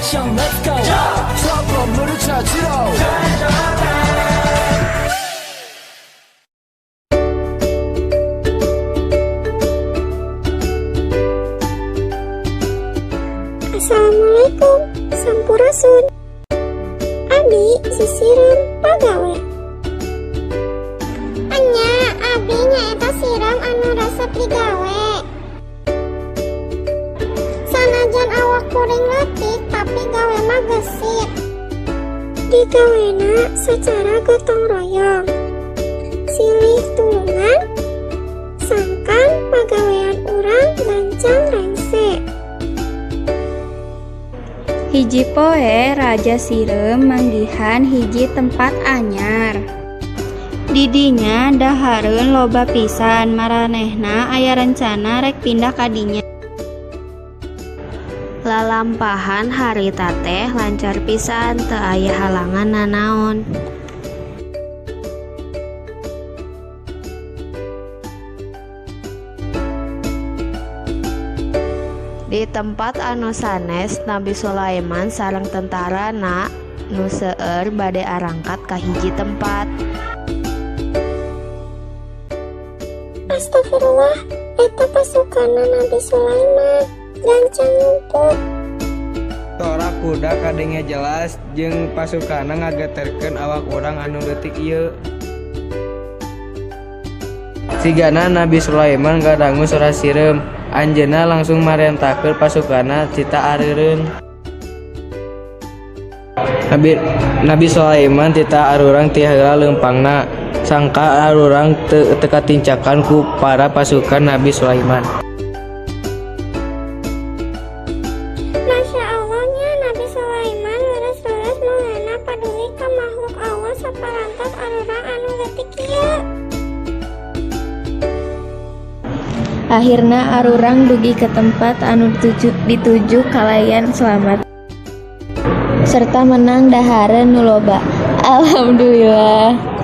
action let's go 트러블을 찾으러 Assalamualaikum, Sampurasun. Abi sisiran pagawe. Anya, abi nyaeta siram anu resep digawe. Sanajan awak kuring leutik, tapi gawe mah gesit. Digawena secara gotong royong. Silih tulungan, sangkan pagawean urang gancang rengse. Hiji poe Raja Sireum manggihan hiji tempat anyar. Didinya dahareun loba pisan, maranehna aya rencana rek pindah ka dinya. Lalampahan harita teh lancar pisan, teu aya halangan nanaon. Di tempat anu sanes Nabi Sulaiman sareng tentarana nu seueur bade arangkat ka hiji tempat. Astagfirullah, eta pasukanna Nabi Sulaiman gancang ngumpul. Tora kuda kadenge jelas jeung pasukana ngageterkeun awak urang anu leutik ieu. Sigana Nabi Sulaiman ngadangu surah Sireum, anjeunna langsung marentakeun pasukana cita areureun. Nabi Sulaiman tita arurang ti heula leumpangna, sangka arurang teu katincakan ku para pasukan Nabi Sulaiman. Masya Allahnya Nabi Sulaiman leres-leres menghena paduli ka makhluk Allah saparantos arurang anu leutik ieu. Akhirna arurang dugi ke tempat anu dituju kalayan selamat serta menang dahareun nu loba. Alhamdulillah.